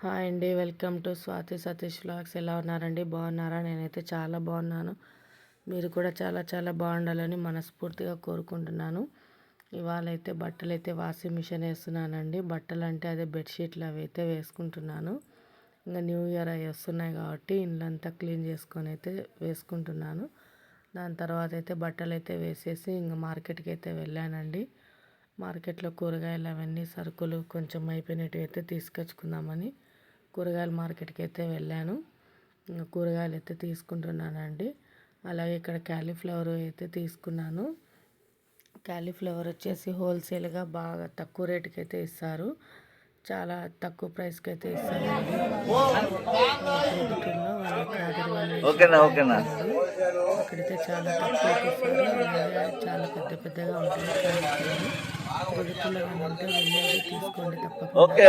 Hi అండి. Welcome to Swathi Satish vlogs. ఎలా ఉన్నారండి? బాగున్నారా? నేనైతే చాలా బాగున్నాను. మీరు కూడా చాలా చాలా బాగుండాలని మనస్ఫూర్తిగా కోరుకుంటున్నాను. ఇవాళ అయితే బట్టలు అయితే వాషింగ్ మిషన్ వేస్తున్నానండి. బట్టలు అంటే అదే బెడ్షీట్లు అవి అయితే వేసుకుంటున్నాను. ఇంకా న్యూ ఇయర్ అవి వస్తున్నాయి కాబట్టి ఇల్లంతా క్లీన్ చేసుకొని అయితే వేసుకుంటున్నాను. దాని తర్వాత అయితే బట్టలు అయితే వేసేసి ఇంకా మార్కెట్కి అయితే వెళ్ళానండి. మార్కెట్లో కూరగాయలు అవన్నీ సరుకులు కొంచెం అయిపోయినట్టు అయితే తీసుకొచ్చుకుందామని కూరగాయల మార్కెట్కి అయితే వెళ్ళాను. ఇంకా కూరగాయలు అయితే తీసుకుంటున్నానండి. అలాగే ఇక్కడ క్యాలీఫ్లవర్ అయితే తీసుకున్నాను. క్యాలీఫ్లవర్ వచ్చేసి హోల్సేల్గా బాగా తక్కువ రేటుకి అయితే ఇస్తారు. చాలా తక్కువ ప్రైస్కి అయితే ఇస్తారు. అక్కడైతే చాలా తక్కువకి ఇస్తారు. అలాగే చాలా పెద్ద పెద్దగా ఉంటుంది. ప్రొద్దుటూరులో ఉంటే వెళ్ళేది తీసుకోండి తప్పకుండా.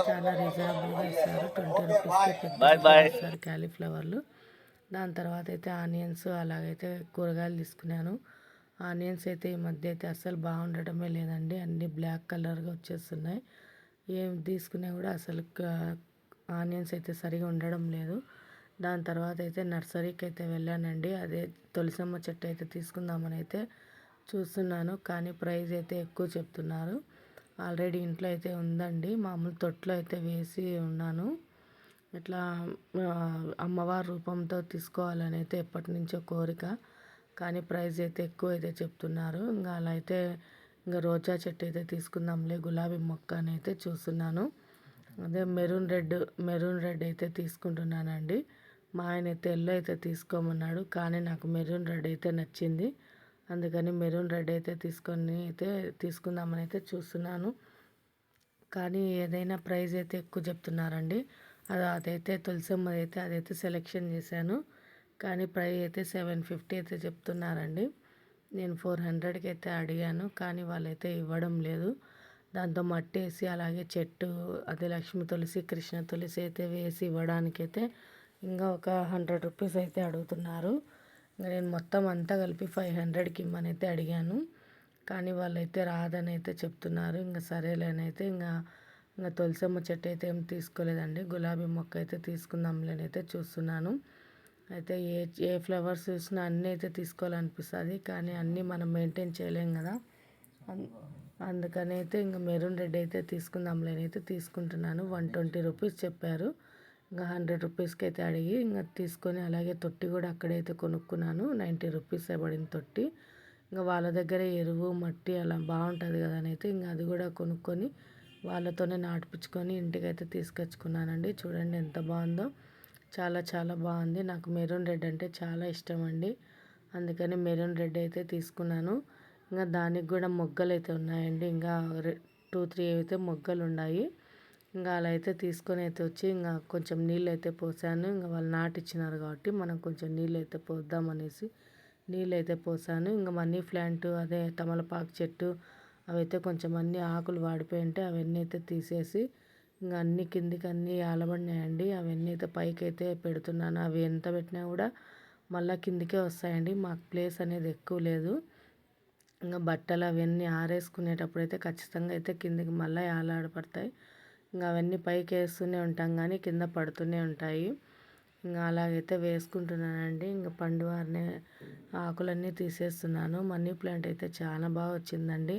చాలా రీజనబుల్గా ఇస్తారు. 20 రూపీస్కి పెద్ద ఇస్తారు క్యాలీఫ్లవర్లు. దాని తర్వాత అయితే ఆనియన్స్ అలాగైతే కూరగాయలు తీసుకున్నాను. ఆనియన్స్ అయితే ఈ మధ్య అయితే అస్సలు బాగుండటమే లేదండి. అన్నీ బ్లాక్ కలర్గా వచ్చేస్తున్నాయి. ఏం తీసుకున్నా కూడా అసలు ఆనియన్స్ అయితే సరిగా ఉండడం లేదు. దాని తర్వాత అయితే నర్సరీకి అయితే వెళ్ళానండి. అదే తులసమ్మ చెట్టు అయితే తీసుకుందామని అయితే చూస్తున్నాను. కానీ ప్రైస్ అయితే ఎక్కువ చెప్తున్నారు. ఆల్రెడీ ఇంట్లో అయితే ఉందండి. మామూలు తొట్లో అయితే వేసి ఉన్నాను. ఇట్లా అమ్మవారి రూపంతో తీసుకోవాలని అయితే ఎప్పటి నుంచో కోరిక. కానీ ప్రైస్ అయితే ఎక్కువ అయితే చెప్తున్నారు. ఇంకా అలా అయితే ఇంకా రోజా చెట్టు అయితే తీసుకుందాంలే గులాబీ మొక్క అని అయితే చూస్తున్నాను. అదే మెరూన్ రెడ్ అయితే తీసుకుంటున్నానండి. మా ఆయన అయితే ఎల్లో అయితే తీసుకోమన్నాడు. కానీ నాకు మెరూన్ రెడ్ అయితే నచ్చింది. అందుకని మెరూన్ రెడ్ అయితే తీసుకుందామని అయితే చూస్తున్నాను. కానీ ఏదైనా ప్రైస్ అయితే ఎక్కువ చెప్తున్నారండి. అదైతే తులసమ్మ అయితే అదైతే సెలెక్షన్ చేశాను. కానీ ప్రైస్ అయితే 750 అయితే చెప్తున్నారండి. నేను 400కి అయితే అడిగాను. కానీ వాళ్ళైతే ఇవ్వడం లేదు. దాంతో మట్టి వేసి అలాగే చెట్టు అదే లక్ష్మీ తులసి కృష్ణ తులసి అయితే వేసి ఇవ్వడానికైతే ఇంకా ఒక 100 రూపీస్ అయితే అడుగుతున్నారు. ఇంకా నేను మొత్తం అంతా కలిపి 500కి ఇమ్మని అయితే అడిగాను. కానీ వాళ్ళైతే రాదని అయితే చెప్తున్నారు. ఇంకా సరేలేనైతే ఇంకా తులసమ్మ చెట్టు అయితే ఏం తీసుకోలేదండి. గులాబీ మొక్క అయితే తీసుకుందాంలేనైతే చూస్తున్నాను. అయితే ఏ ఫ్లవర్స్ చూసినా అన్నీ అయితే తీసుకోవాలనిపిస్తుంది. కానీ అన్నీ మనం మెయింటైన్ చేయలేం కదా. అందుకని అయితే ఇంకా మెరూన్ రెడ్ అయితే తీసుకుందాంలేనైతే తీసుకుంటున్నాను. 120 రూపీస్ చెప్పారు. ఇంకా 100 రూపీస్కి అయితే అడిగి ఇంకా తీసుకొని అలాగే తొట్టి కూడా అక్కడైతే కొనుక్కున్నాను. 90 రూపీస్ పడింది తొట్టి. ఇంకా వాళ్ళ దగ్గర ఎరువు మట్టి అలా బాగుంటుంది కదా అని అయితే ఇంకా అది కూడా కొనుక్కొని వాళ్ళతోనే నాటిపించుకొని ఇంటికైతే తీసుకొచ్చుకున్నానండి. చూడండి ఎంత బాగుందో. చాలా చాలా బాగుంది. నాకు మెరూన్ రెడ్ అంటే చాలా ఇష్టం అండి. అందుకని మెరూన్ రెడ్ అయితే తీసుకున్నాను. ఇంకా దానికి కూడా మొగ్గలు అయితే ఉన్నాయండి. ఇంకా 2-3 అయితే మొగ్గలు ఉన్నాయి. ఇంకా అలా అయితే తీసుకొని అయితే వచ్చి ఇంకా కొంచెం నీళ్ళు అయితే పోసాను. ఇంకా వాళ్ళు నాటిచ్చినారు కాబట్టి మనం కొంచెం నీళ్ళు అయితే పోద్దామనేసి నీళ్ళు అయితే పోసాను. ఇంకా మనీ ప్లాంట్ అదే తమలపాకు చెట్టు అవైతే కొంచెం అన్నీ ఆకులు వాడిపోయి ఉంటే అవన్నీ అయితే తీసేసి ఇంకా అన్ని కిందికి అన్నీ ఆలబడినాయండి. అవన్నీ అయితే పైకి అయితే పెడుతున్నాను. అవి ఎంత పెట్టినా కూడా మళ్ళీ కిందికే వస్తాయండి. మాకు ప్లేస్ అనేది ఎక్కువ లేదు. ఇంకా బట్టలు అవన్నీ ఆరేసుకునేటప్పుడు అయితే ఖచ్చితంగా అయితే కిందికి మళ్ళీ ఆలాడపడతాయి. ఇంకా అవన్నీ పైకి వేస్తూనే ఉంటాం కానీ కింద పడుతూనే ఉంటాయి. ఇంకా అలాగైతే వేసుకుంటున్నానండి. ఇంకా పండువారిని ఆకులన్నీ తీసేస్తున్నాను. మనీ ప్లాంట్ అయితే చాలా బాగా వచ్చిందండి.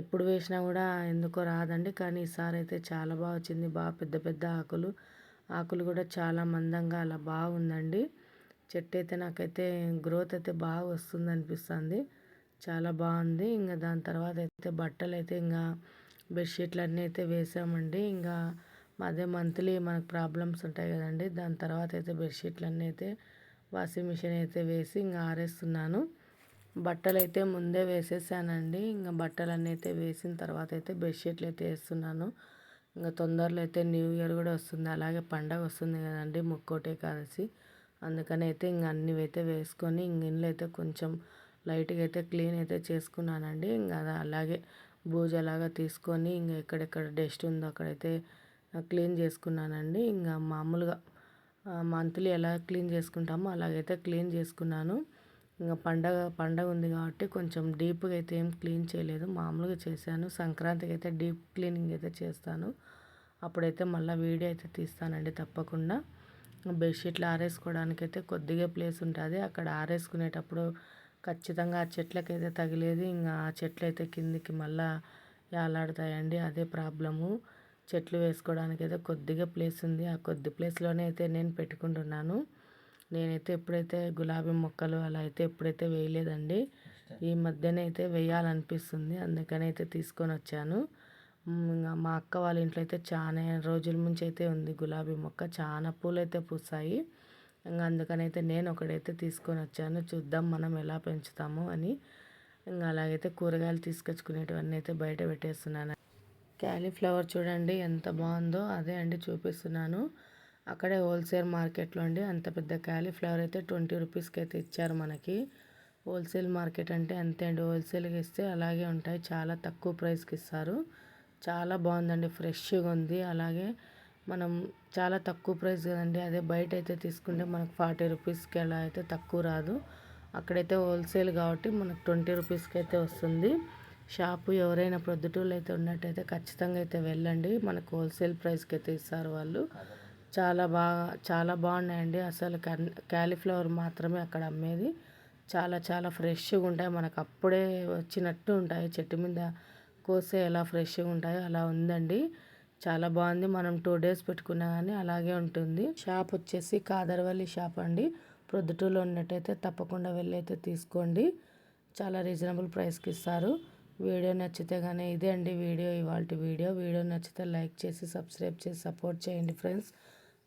ఎప్పుడు వేసినా కూడా ఎందుకో రాదండి. కానీ ఈసారి అయితే చాలా బాగా వచ్చింది. బాగా పెద్ద పెద్ద ఆకులు కూడా చాలా మందంగా అలా బాగుందండి. చెట్టు అయితే నాకైతే గ్రోత్ అయితే బాగా వస్తుంది అనిపిస్తుంది. చాలా బాగుంది. ఇంకా దాని తర్వాత అయితే బట్టలు అయితే ఇంకా బెడ్షీట్లు అన్నీ అయితే వేసామండి. ఇంకా అదే మంత్లీ మనకు ప్రాబ్లమ్స్ ఉంటాయి కదండి. దాని తర్వాత అయితే బెడ్షీట్లు అన్నీ అయితే వాషింగ్ మిషన్ అయితే వేసి ఇంకా ఆరేస్తున్నాను. బట్టలు అయితే ముందే వేసేసానండి. ఇంకా బట్టలన్నీ అయితే వేసిన తర్వాత అయితే బెడ్షీట్లు అయితే వేస్తున్నాను. ఇంకా తొందరలో అయితే న్యూ ఇయర్ కూడా వస్తుంది. అలాగే పండగ వస్తుంది కదండి, ముక్కోటి ఏకాదశి. అందుకని అయితే ఇంక అన్నీ అయితే వేసుకొని ఇంక ఇల్లు అయితే కొంచెం లైట్గా అయితే క్లీన్ అయితే చేసుకున్నానండి. ఇంకా అలాగే బూజలాగా తీసుకొని ఇంకా ఎక్కడెక్కడ డస్ట్ ఉందో అక్కడైతే క్లీన్ చేసుకున్నానండి. ఇంకా మామూలుగా మంత్లీ ఎలా క్లీన్ చేసుకుంటామో అలాగైతే క్లీన్ చేసుకున్నాను. ఇంకా పండగ ఉంది కాబట్టి కొంచెం డీప్గా అయితే ఏం క్లీన్ చేయలేదు, మామూలుగా చేశాను. సంక్రాంతికి అయితే డీప్ క్లీనింగ్ అయితే చేస్తాను. అప్పుడైతే మళ్ళీ వీడియో అయితే తీస్తానండి తప్పకుండా. బెడ్షీట్లు ఆరేసుకోవడానికి అయితే కొద్దిగా ప్లేస్ ఉంటుంది. అక్కడ ఆరేసుకునేటప్పుడు ఖచ్చితంగా ఆ చెట్లకైతే తగిలేది. ఇంకా ఆ చెట్లు అయితే కిందికి మళ్ళీ వేలాడతాయండి. అదే ప్రాబ్లము. చెట్లు వేసుకోవడానికి అయితే కొద్దిగా ప్లేస్ ఉంది. ఆ కొద్ది ప్లేస్లోనే అయితే నేను పెట్టుకుంటున్నాను. నేనైతే ఎప్పుడైతే గులాబీ మొక్కలు అలా అయితే ఎప్పుడైతే వేయలేదండి. ఈ మధ్యనే అయితే వేయాలనిపిస్తుంది. అందుకని అయితే తీసుకొని వచ్చాను. మా అక్క వాళ్ళ ఇంట్లో అయితే చాలా రోజుల నుంచి అయితే ఉంది గులాబీ మొక్క. చాలా పూలు అయితే పూసాయి. ఇంకా అందుకనైతే నేను ఒకడైతే తీసుకొని వచ్చాను. చూద్దాం మనం ఎలా పెంచుతాము అని. ఇంకా అలాగైతే కూరగాయలు తీసుకొచ్చుకునేటివన్నీ అయితే బయట పెట్టేస్తున్నాను. క్యాలీఫ్లవర్ చూడండి ఎంత బాగుందో. అదే అండి చూపిస్తున్నాను. అక్కడే హోల్సేల్ మార్కెట్లో అండి అంత పెద్ద క్యాలీఫ్లవర్ అయితే 20 రూపీస్కి అయితే ఇచ్చారు మనకి. హోల్సేల్ మార్కెట్ అంటే అంతే అండి. హోల్సేల్గా ఇస్తే అలాగే ఉంటాయి. చాలా తక్కువ ప్రైస్కి ఇస్తారు. చాలా బాగుందండి. ఫ్రెష్గా ఉంది. అలాగే మనం చాలా తక్కువ ప్రైస్ కదండి. అదే బయట అయితే తీసుకుంటే మనకు 40 రూపీస్కి అలా అయితే తక్కువ రాదు. అక్కడైతే హోల్సేల్ కాబట్టి మనకు 20 రూపీస్కి అయితే వస్తుంది. షాపు ఎవరైనా ప్రొద్దుటూళ్ళు అయితే ఉన్నట్టయితే ఖచ్చితంగా అయితే వెళ్ళండి. మనకు హోల్సేల్ ప్రైస్కి అయితే ఇస్తారు వాళ్ళు. చాలా బాగున్నాయండి. అసలు క్యాలీఫ్లవర్ మాత్రమే అక్కడ అమ్మేది. చాలా చాలా ఫ్రెష్గా ఉంటాయి. మనకు అప్పుడే వచ్చినట్టు ఉంటాయి. చెట్టు మీద కోసే ఎలా ఫ్రెష్గా ఉంటాయో అలా ఉందండి. చాలా బాగుంది. మనం 2 డేస్ పెట్టుకున్నా కానీ అలాగే ఉంటుంది. షాప్ వచ్చేసి కాదర్వల్లి షాప్ అండి. ప్రొద్దుటూరులో ఉన్నట్టయితే తప్పకుండా వెళ్ళి అయితే తీసుకోండి. చాలా రీజనబుల్ ప్రైస్కి ఇస్తారు. వీడియో నచ్చితే కానీ ఇదే అండి ఇవాల్టి వీడియో నచ్చితే లైక్ చేసి సబ్స్క్రైబ్ చేసి సపోర్ట్ చేయండి ఫ్రెండ్స్.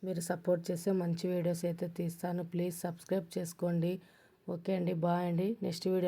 మీరు సపోర్ట్ చేస్తే మంచి వీడియోస్ అయితే తీస్తాను. ప్లీజ్ సబ్స్క్రైబ్ చేసుకోండి. ఓకే అండి, బాయ్ అండి. Next video